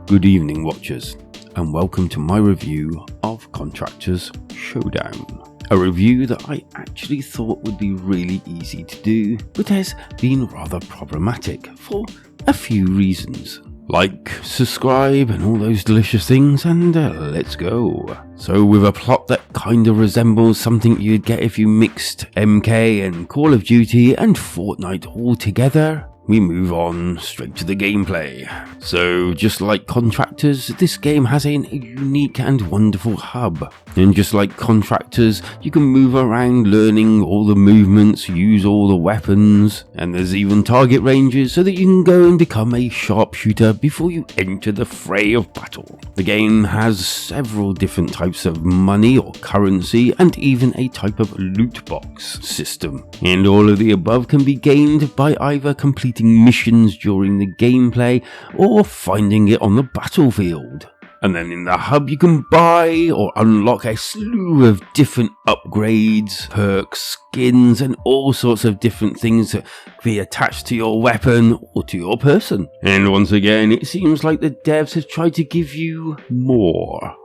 Good evening, watchers, and welcome to my review of Contractors Showdown. A review that I actually thought would be really easy to do, but has been rather problematic for a few reasons. Like, subscribe, and all those delicious things, and let's go. So with a plot that kinda resembles something you'd get if you mixed MK and Call of Duty and Fortnite all together, we move on straight to the gameplay. So just like Contractors, this game has a unique and wonderful hub. And just like Contractors, you can move around learning all the movements, use all the weapons, and there's even target ranges so that you can go and become a sharpshooter before you enter the fray of battle. The game has several different types of money or currency, and even a type of loot box system. And all of the above can be gained by either completing missions during the gameplay or finding it on the battlefield. And then in the hub you can buy or unlock a slew of different upgrades, perks, skins, and all sorts of different things that can be attached to your weapon or to your person. And once again, it seems like the devs have tried to give you more.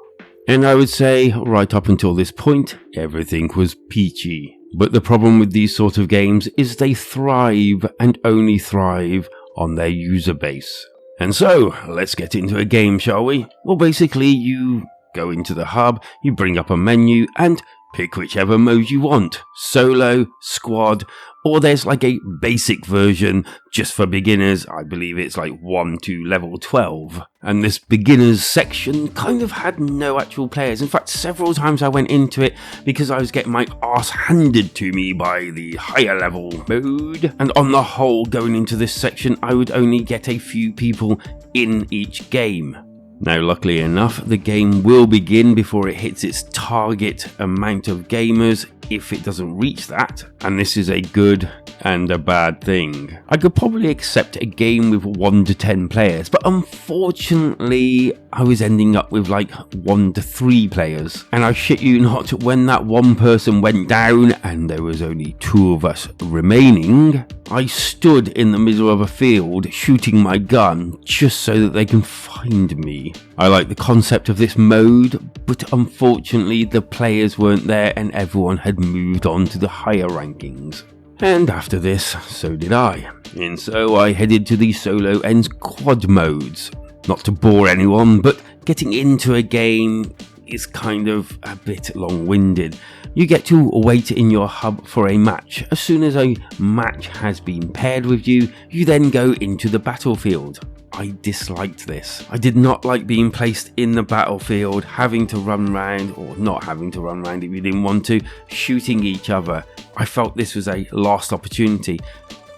And I would say, right up until this point, everything was peachy. But the problem with these sort of games is they thrive and only thrive on their user base. And so, let's get into a game, shall we? Well, basically, you go into the hub, you bring up a menu, and pick whichever mode you want. Solo, squad, or there's like a basic version just for beginners. I believe it's like 1 to level 12. And this beginners section kind of had no actual players. In fact, several times I went into it because I was getting my arse handed to me by the higher level mode. And on the whole, going into this section, I would only get a few people in each game. Now, luckily enough, the game will begin before it hits its target amount of gamers if it doesn't reach that, and this is a good and a bad thing. I could probably accept a game with 1 to 10 players, but unfortunately I was ending up with like 1 to 3 players. And I shit you not, when that one person went down and there was only 2 of us remaining, I stood in the middle of a field shooting my gun just so that they can find me. I like the concept of this mode, but unfortunately the players weren't there and everyone had moved on to the higher rankings. And after this, so did I. And so I headed to the solo and squad modes. Not to bore anyone, but getting into a game is kind of a bit long-winded. You get to wait in your hub for a match. As soon as a match has been paired with you, you then go into the battlefield. I disliked this. I did not like being placed in the battlefield, having to run around, or not having to run around if you didn't want to, shooting each other. I felt this was a lost opportunity.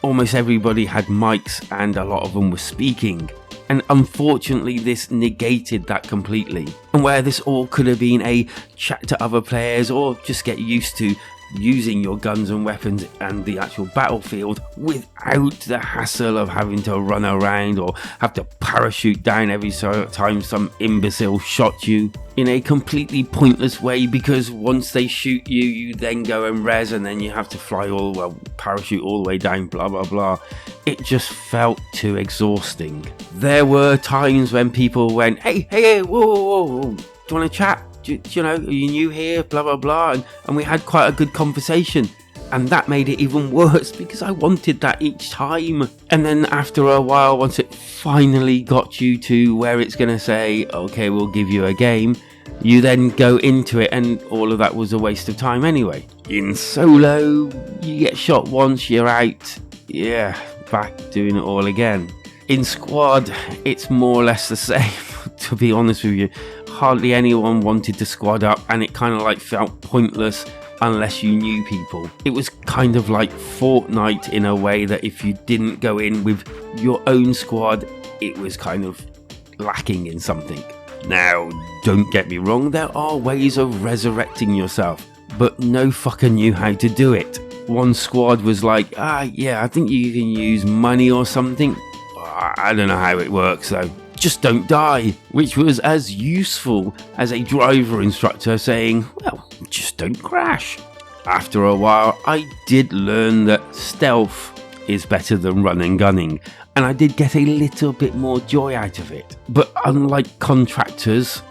Almost everybody had mics and a lot of them were speaking. And unfortunately this negated that completely. And where this all could have been a chat to other players or just get used to using your guns and weapons and the actual battlefield without the hassle of having to run around or have to parachute down every time some imbecile shot you in a completely pointless way, because once they shoot you, you then go and res and then you have to parachute all the way down, blah blah blah. It just felt too exhausting. There were times when people went, hey, whoa, do you want to chat? You know, are you new here? Blah, blah, blah. And we had quite a good conversation. And that made it even worse because I wanted that each time. And then after a while, once it finally got you to where it's going to say, okay, we'll give you a game, you then go into it and all of that was a waste of time anyway. In solo, you get shot once, you're out. Yeah, back doing it all again. In squad, it's more or less the same, to be honest with you. Hardly anyone wanted to squad up and it kind of like felt pointless unless you knew people. It was kind of like Fortnite in a way that if you didn't go in with your own squad, it was kind of lacking in something. Now, don't get me wrong, there are ways of resurrecting yourself, but no fucker knew how to do it. One squad was like, yeah, I think you can use money or something. I don't know how it works though. Just don't die, which was as useful as a driver instructor saying, well, just don't crash. After a while, I did learn that stealth is better than run and gunning, and I did get a little bit more joy out of it. But unlike Contractors,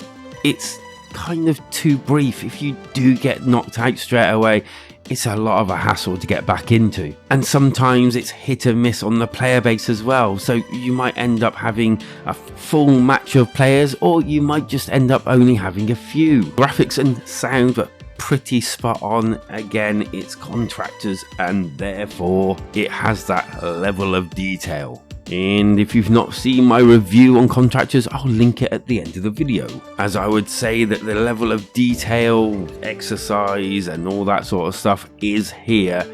it's kind of too brief. If you do get knocked out straight away, it's a lot of a hassle to get back into, and sometimes it's hit and miss on the player base as well, so you might end up having a full match of players, or you might just end up only having a few. Graphics and sound were pretty spot on. Again, it's Contractors, and therefore it has that level of detail. And if you've not seen my review on Contractors, I'll link it at the end of the video, as I would say that the level of detail, exercise and all that sort of stuff is here,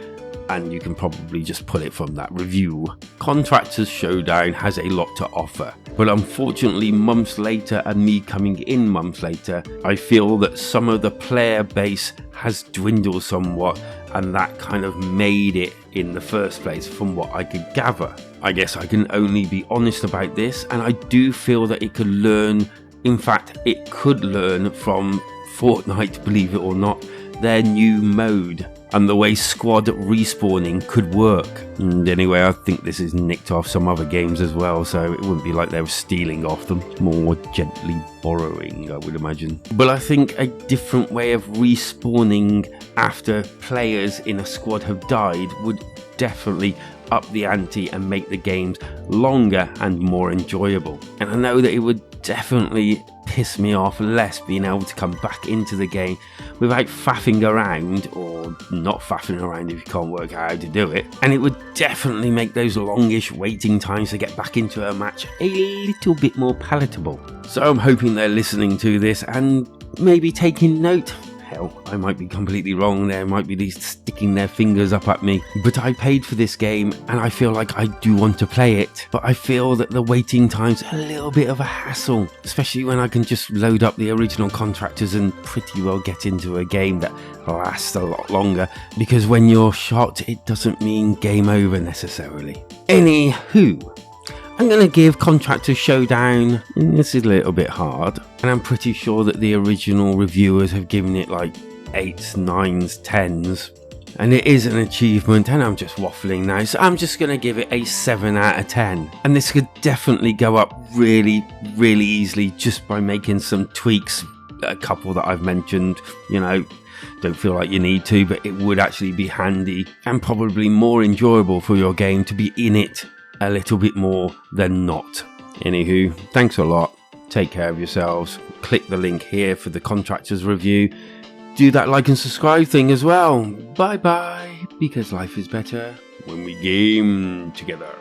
and you can probably just pull it from that review. Contractors Showdown has a lot to offer, but unfortunately months later, and me coming in months later, I feel that some of the player base has dwindled somewhat, and that kind of made it in the first place from what I could gather. I guess I can only be honest about this, and I do feel that it could learn, in fact it could learn from Fortnite, believe it or not, their new mode and the way squad respawning could work. And anyway, I think this is nicked off some other games as well, so it wouldn't be like they were stealing off them, more gently borrowing, I would imagine. But I think a different way of respawning after players in a squad have died would definitely up the ante and make the games longer and more enjoyable. And I know that it would definitely piss me off less being able to come back into the game without faffing around, or not faffing around if you can't work out how to do it, and it would definitely make those longish waiting times to get back into a match a little bit more palatable. So I'm hoping they're listening to this and maybe taking note. Hell, I might be completely wrong, there might be these sticking their fingers up at me, but I paid for this game and I feel like I do want to play it, but I feel that the waiting time's a little bit of a hassle, especially when I can just load up the original Contractors and pretty well get into a game that lasts a lot longer, because when you're shot it doesn't mean game over necessarily. Anywho, I'm going to give Contractors Showdown, this is a little bit hard, and I'm pretty sure that the original reviewers have given it like 8s, 9s, 10s, and it is an achievement, and I'm just waffling now, so I'm just going to give it a 7 out of 10. And this could definitely go up really, really easily just by making some tweaks, a couple that I've mentioned, you know. Don't feel like you need to, but it would actually be handy and probably more enjoyable for your game to be in it a little bit more than not. Anywho, thanks a lot. Take care of yourselves. Click the link here for the Contractors review. Do that like and subscribe thing as well. Bye bye, because life is better when we game together.